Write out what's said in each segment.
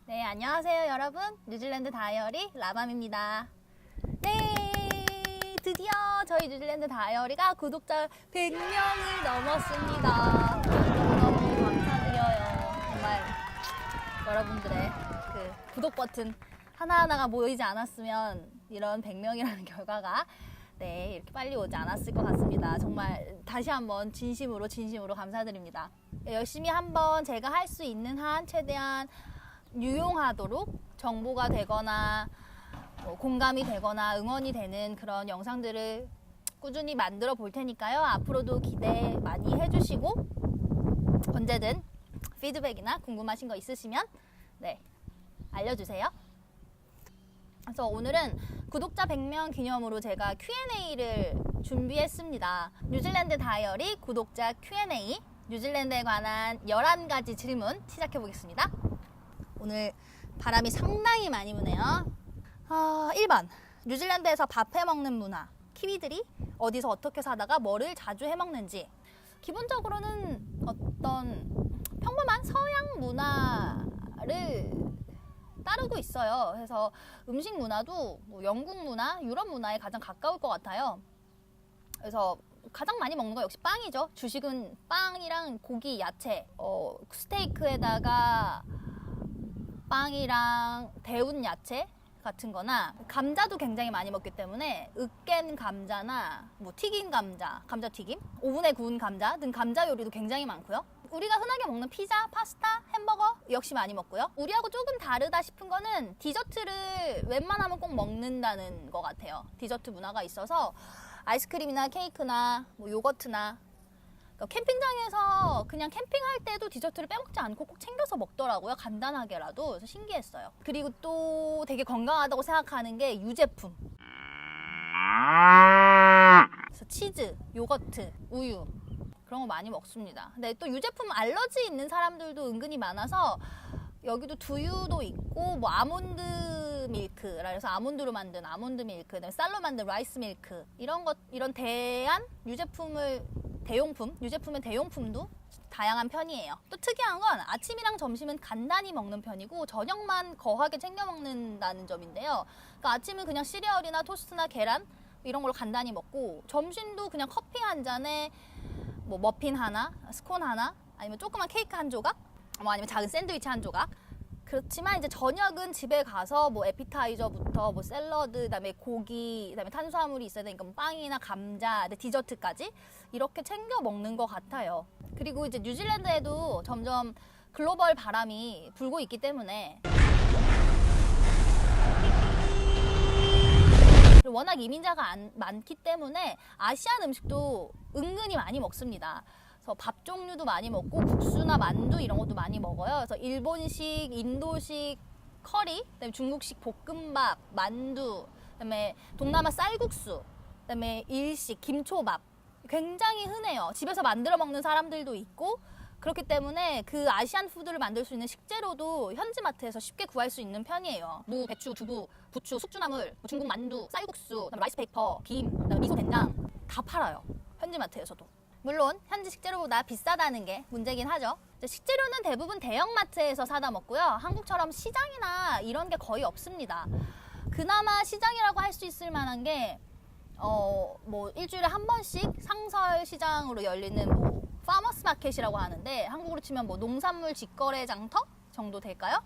네, 안녕하세요 여러분. 뉴질랜드 다이어리 라밤입니다. 네, 드디어 저희 뉴질랜드 다이어리가 구독자 100명을 넘었습니다. 너무너무 감사드려요. 정말 여러분들의 그 구독 버튼 하나하나가 모이지 않았으면 이런 100명이라는 결과가 이렇게 빨리 오지 않았을 것 같습니다. 정말 다시 한번 진심으로 감사드립니다. 열심히 한번 제가 할 수 있는 한 최대한 유용하도록 정보가 되거나 공감이 되거나 응원이 되는 그런 영상들을 꾸준히 만들어 볼 테니까요. 앞으로도 기대 많이 해주시고 언제든 피드백이나 궁금하신 거 있으시면 알려주세요. 그래서 오늘은 구독자 100명 기념으로 제가 Q&A를 준비했습니다. 뉴질랜드 다이어리 구독자 Q&A, 뉴질랜드에 관한 11가지 질문 시작해 보겠습니다. 오늘 바람이 상당히 많이 부네요. 1번, 뉴질랜드에서 밥 해먹는 문화. 키위들이 어디서 어떻게 사다가 뭐를 자주 해먹는지. 기본적으로는 어떤 평범한 서양 문화를 따르고 있어요. 그래서 음식 문화도 영국 문화, 유럽 문화에 가장 가까울 것 같아요. 그래서 가장 많이 먹는 거 역시 빵이죠. 주식은 빵이랑 고기, 야채, 스테이크에다가 빵이랑 데운 야채 같은 거나 감자도 굉장히 많이 먹기 때문에 으깬 감자나 튀긴 감자, 감자튀김, 오븐에 구운 감자 등 감자 요리도 굉장히 많고요. 우리가 흔하게 먹는 피자, 파스타, 햄버거 역시 많이 먹고요. 우리하고 조금 다르다 싶은 거는 디저트를 웬만하면 꼭 먹는다는 것 같아요. 디저트 문화가 있어서 아이스크림이나 케이크나 요거트나 캠핑장에서 그냥 캠핑할 때도 디저트를 빼먹지 않고 꼭 챙겨서 먹더라고요. 간단하게라도. 그래서 신기했어요. 그리고 또 되게 건강하다고 생각하는 게 유제품. 그래서 치즈, 요거트, 우유 그런 거 많이 먹습니다. 근데 또 유제품 알러지 있는 사람들도 은근히 많아서 여기도 두유도 있고 아몬드 밀크라 해서 아몬드로 만든 아몬드 밀크, 그다음에 쌀로 만든 라이스 밀크 이런 대한 유제품의 대용품도 다양한 편이에요. 또 특이한 건 아침이랑 점심은 간단히 먹는 편이고 저녁만 거하게 챙겨 먹는다는 점인데요. 그러니까 아침은 그냥 시리얼이나 토스트나 계란 이런 걸로 간단히 먹고 점심도 그냥 커피 한 잔에 머핀 하나, 스콘 하나, 아니면 조그만 케이크 한 조각, 아니면 작은 샌드위치 한 조각. 그렇지만 이제 저녁은 집에 가서 에피타이저부터 샐러드, 그다음에 고기, 그다음에 탄수화물이 있어야 되니까 빵이나 감자, 디저트까지 이렇게 챙겨 먹는 것 같아요. 그리고 이제 뉴질랜드에도 점점 글로벌 바람이 불고 있기 때문에 워낙 이민자가 많기 때문에 아시안 음식도 은근히 많이 먹습니다. 그래서 밥 종류도 많이 먹고 국수나 만두 이런 것도 많이 먹어요. 그래서 일본식, 인도식 커리, 그다음에 중국식 볶음밥, 만두, 그다음에 동남아 쌀국수, 그다음에 일식 김초밥 굉장히 흔해요. 집에서 만들어 먹는 사람들도 있고 그렇기 때문에 그 아시안 푸드를 만들 수 있는 식재료도 현지 마트에서 쉽게 구할 수 있는 편이에요. 무, 배추, 두부, 부추, 숙주나물, 중국 만두, 쌀국수, 그다음에 라이스페이퍼, 김, 그다음에 미소 된장 다 팔아요. 현지 마트에서도. 물론 현지 식재료보다 비싸다는 게 문제긴 하죠. 식재료는 대부분 대형마트에서 사다 먹고요. 한국처럼 시장이나 이런 게 거의 없습니다. 그나마 시장이라고 할 수 있을 만한 게 일주일에 한 번씩 상설 시장으로 열리는 파머스 마켓이라고 하는데 한국으로 치면 농산물 직거래 장터 정도 될까요?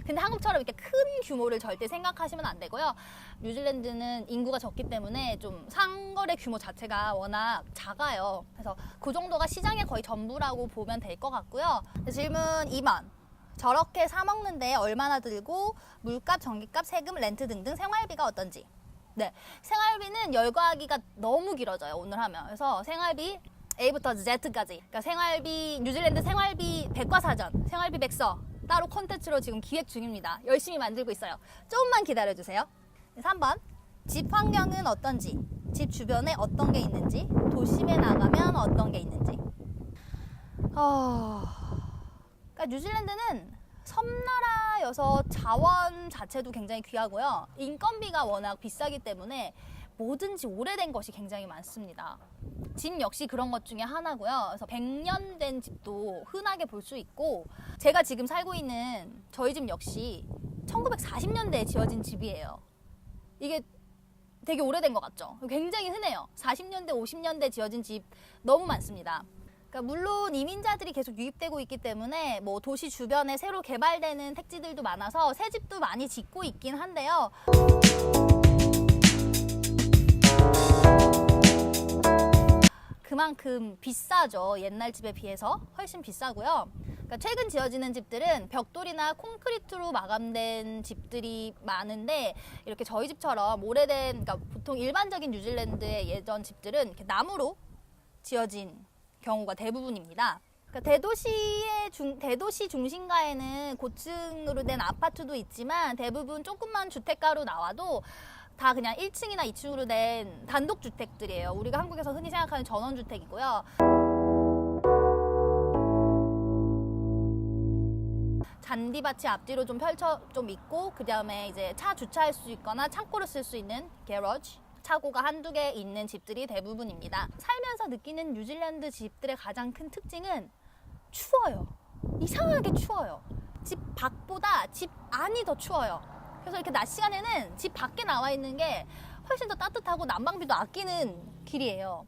근데 한국처럼 이렇게 큰 규모를 절대 생각하시면 안 되고요. 뉴질랜드는 인구가 적기 때문에 좀 상거래 규모 자체가 워낙 작아요. 그래서 그 정도가 시장의 거의 전부라고 보면 될 것 같고요. 질문 2번. 저렇게 사 먹는데 얼마나 들고 물값, 전기값, 세금, 렌트 등등 생활비가 어떤지. 네, 생활비는 열거하기가 너무 길어져요. 오늘 하면. 그래서 생활비 A부터 Z까지. 그러니까 뉴질랜드 생활비 백과사전, 생활비 백서 따로 콘텐츠로 지금 기획 중입니다. 열심히 만들고 있어요. 조금만 기다려주세요. 3번. 집 환경은 어떤지, 집 주변에 어떤 게 있는지, 도심에 나가면 어떤 게 있는지. 그러니까 뉴질랜드는 섬나라여서 자원 자체도 굉장히 귀하고요. 인건비가 워낙 비싸기 때문에 뭐든지 오래된 것이 굉장히 많습니다. 집 역시 그런 것 중에 하나고요. 그래서 100년 된 집도 흔하게 볼 수 있고, 제가 지금 살고 있는 저희 집 역시 1940년대에 지어진 집이에요. 이게 되게 오래된 것 같죠? 굉장히 흔해요. 40년대, 50년대 지어진 집 너무 많습니다. 그러니까 물론 이민자들이 계속 유입되고 있기 때문에 뭐 도시 주변에 새로 개발되는 택지들도 많아서 새 집도 많이 짓고 있긴 한데요. 그만큼 비싸죠. 옛날 집에 비해서 훨씬 비싸고요. 그러니까 최근 지어지는 집들은 벽돌이나 콘크리트로 마감된 집들이 많은데, 이렇게 저희 집처럼 오래된, 그러니까 보통 일반적인 뉴질랜드의 예전 집들은 이렇게 나무로 지어진 경우가 대부분입니다. 그러니까 대도시 중심가에는 고층으로 된 아파트도 있지만, 대부분 조그만 주택가로 나와도 다 그냥 1층이나 2층으로 된 단독주택들이에요. 우리가 한국에서 흔히 생각하는 전원주택이고요. 잔디밭이 앞뒤로 좀 있고, 그 다음에 이제 차 주차할 수 있거나 창고로 쓸 수 있는 게러지, 차고가 한두 개 있는 집들이 대부분입니다. 살면서 느끼는 뉴질랜드 집들의 가장 큰 특징은 추워요. 이상하게 추워요. 집 밖보다 집 안이 더 추워요. 그래서 이렇게 낮 시간에는 집 밖에 나와 있는 게 훨씬 더 따뜻하고 난방비도 아끼는 길이에요.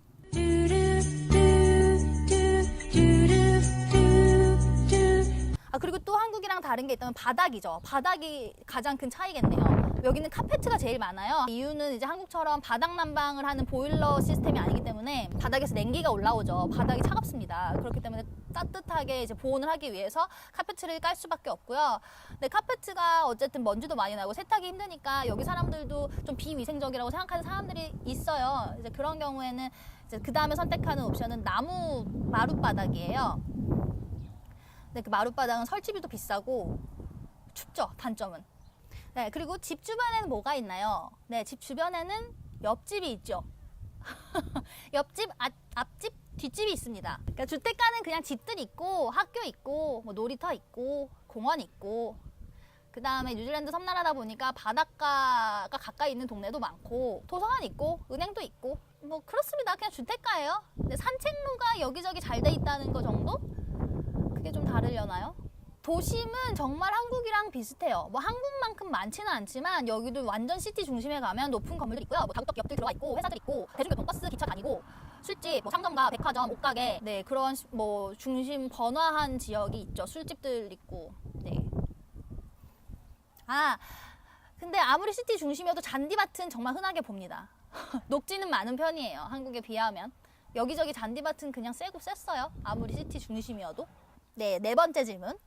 그리고 또 한국이랑 다른 게 있다면 바닥이죠. 바닥이 가장 큰 차이겠네요. 여기는 카페트가 제일 많아요. 이유는 이제 한국처럼 바닥 난방을 하는 보일러 시스템이 아니기 때문에 바닥에서 냉기가 올라오죠. 바닥이 차갑습니다. 그렇기 때문에 따뜻하게 이제 보온을 하기 위해서 카페트를 깔 수밖에 없고요. 근데 카페트가 어쨌든 먼지도 많이 나고 세탁이 힘드니까 여기 사람들도 좀 비위생적이라고 생각하는 사람들이 있어요. 이제 그런 경우에는 이제 그 다음에 선택하는 옵션은 나무 마룻바닥이에요. 근데 그 마룻바닥은 설치비도 비싸고 춥죠, 단점은. 네, 그리고 집 주변에는 뭐가 있나요? 네, 집 주변에는 옆집이 있죠. 옆집, 앞집, 뒷집이 있습니다. 그러니까 주택가는 그냥 집들 있고, 학교 있고, 뭐 놀이터 있고, 공원 있고, 그 다음에 뉴질랜드 섬나라다 보니까 바닷가가 가까이 있는 동네도 많고, 도서관 있고, 은행도 있고, 뭐 그렇습니다. 그냥 주택가예요. 근데 산책로가 여기저기 잘 돼 있다는 거 정도? 그게 좀 다르려나요? 도심은 정말 한국이랑 비슷해요. 뭐 한국만큼 많지는 않지만 여기도 완전 시티 중심에 가면 높은 건물들 있고요. 뭐 다국적 기업들 들어와 있고, 회사들 있고, 대중교통, 버스, 기차 다니고, 술집, 뭐 상점가, 백화점, 옷가게, 네, 그런 뭐 중심 번화한 지역이 있죠. 술집들 있고, 네. 근데 아무리 시티 중심이어도 잔디밭은 정말 흔하게 봅니다. 녹지는 많은 편이에요. 한국에 비하면. 여기저기 잔디밭은 그냥 세고 셌어요. 아무리 시티 중심이어도. 네, 네 번째 질문.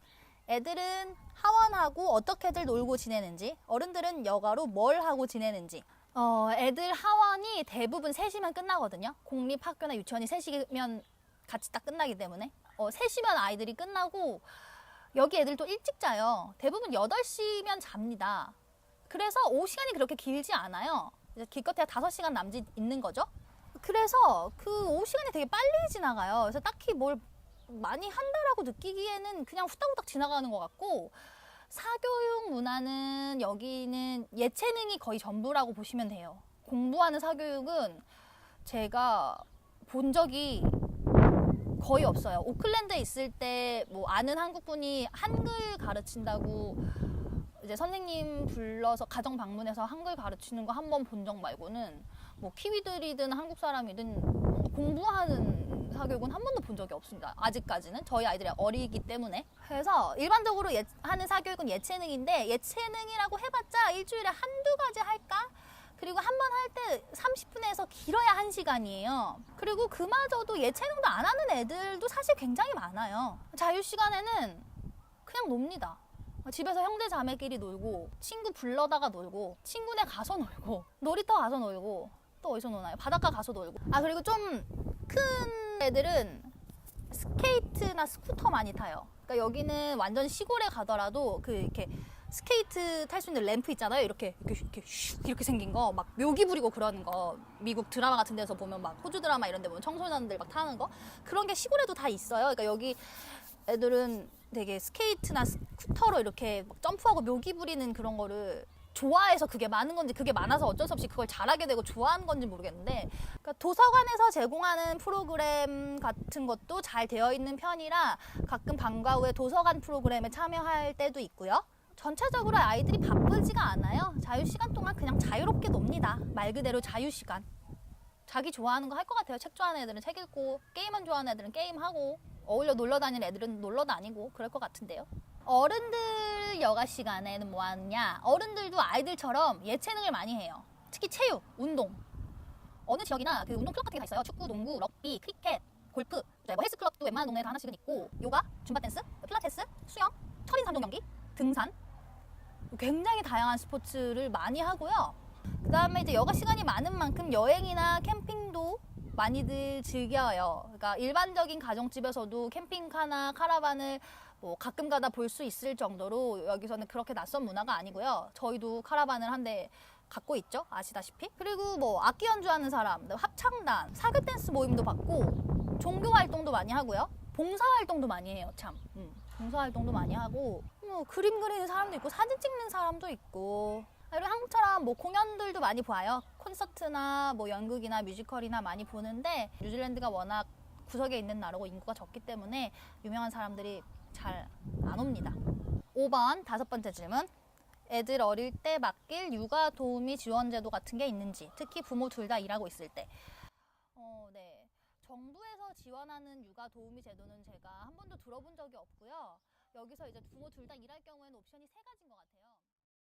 애들은 하원하고 어떻게들 놀고 지내는지, 어른들은 여가로 뭘 하고 지내는지. 애들 하원이 대부분 3시면 끝나거든요. 공립학교나 유치원이 3시면 같이 딱 끝나기 때문에. 3시면 아이들이 끝나고, 여기 애들 또 일찍 자요. 대부분 8시면 잡니다. 그래서 오후 시간이 그렇게 길지 않아요. 기껏해야 5시간 남짓 있는 거죠. 그래서 그 오후 시간이 되게 빨리 지나가요. 그래서 딱히 뭘 많이 한다라고 느끼기에는 그냥 후딱후딱 지나가는 것 같고, 사교육 문화는 여기는 예체능이 거의 전부라고 보시면 돼요. 공부하는 사교육은 제가 본 적이 거의 없어요. 오클랜드에 있을 때 뭐 아는 한국분이 한글 가르친다고 이제 선생님 불러서 가정 방문해서 한글 가르치는 거 한 번 본 적 말고는 뭐 키위들이든 한국 사람이든 공부하는 사교육은 한 번도 본 적이 없습니다. 아직까지는 저희 아이들이 어리기 때문에. 그래서 일반적으로 하는 사교육은 예체능인데, 예체능이라고 해봤자 일주일에 한두 가지 할까? 그리고 한 번 할 때 30분에서 길어야 1시간이에요. 그리고 그마저도 예체능도 안 하는 애들도 사실 굉장히 많아요. 자유시간에는 그냥 놉니다. 집에서 형제 자매끼리 놀고, 친구 불러다가 놀고, 친구네 가서 놀고, 놀이터 가서 놀고, 또 어디서 노나요? 바닷가 가서 놀고. 그리고 좀 큰 애들은 스케이트나 스쿠터 많이 타요. 그러니까 여기는 완전 시골에 가더라도 이렇게 스케이트 탈 수 있는 램프 있잖아요. 이렇게 슉 이렇게 생긴 거, 막 묘기 부리고 그러는 거, 미국 드라마 같은 데서 보면, 막 호주 드라마 이런 데 보면 청소년들 막 타는 거, 그런 게 시골에도 다 있어요. 그러니까 여기 애들은 되게 스케이트나 스쿠터로 이렇게 막 점프하고 묘기 부리는 그런 거를 좋아해서 그게 많은 건지 그게 많아서 어쩔 수 없이 그걸 잘하게 되고 좋아하는 건지 모르겠는데, 그러니까 도서관에서 제공하는 프로그램 같은 것도 잘 되어 있는 편이라 가끔 방과 후에 도서관 프로그램에 참여할 때도 있고요. 전체적으로 아이들이 바쁘지가 않아요. 자유시간 동안 그냥 자유롭게 놉니다. 말 그대로 자유시간. 자기 좋아하는 거 할 것 같아요. 책 좋아하는 애들은 책 읽고, 게임만 좋아하는 애들은 게임하고, 어울려 놀러 다니는 애들은 놀러 다니고 그럴 것 같은데요. 어른들 여가 시간에는 뭐 하느냐? 어른들도 아이들처럼 예체능을 많이 해요. 특히 체육, 운동. 어느 지역이나 그 운동 클럽 같은 게 다 있어요. 축구, 농구, 럭비, 크리켓, 골프, 뭐 헬스 클럽도 웬만한 동네에 다 하나씩은 있고, 요가, 줌바 댄스, 필라테스, 수영, 철인 3종 경기, 등산. 굉장히 다양한 스포츠를 많이 하고요. 그 다음에 이제 여가 시간이 많은 만큼 여행이나 캠핑도 많이들 즐겨요. 그러니까 일반적인 가정집에서도 캠핑카나 카라반을 뭐 가끔 가다 볼 수 있을 정도로 여기서는 그렇게 낯선 문화가 아니고요. 저희도 카라반을 한 대 갖고 있죠. 아시다시피. 그리고 뭐 악기 연주하는 사람, 합창단, 사교 댄스 모임도 받고, 종교 활동도 많이 하고요. 봉사 활동도 많이 해요. 참. 봉사 활동도 많이 하고, 뭐 그림 그리는 사람도 있고, 사진 찍는 사람도 있고. 그리고 한국처럼 뭐 공연들도 많이 봐요. 콘서트나 뭐 연극이나 뮤지컬이나 많이 보는데, 뉴질랜드가 워낙 구석에 있는 나라고 인구가 적기 때문에 유명한 사람들이 잘 안 옵니다. 5번 다섯 번째 질문. 애들 어릴 때 맡길 육아 도우미 지원 제도 같은 게 있는지, 특히 부모 둘 다 일하고 있을 때. 네. 정부에서 지원하는 육아 도우미 제도는 제가 한 번도 들어본 적이 없고요. 여기서 이제 부모 둘 다 일할 경우에는 옵션이 세 가지인 것 같아요.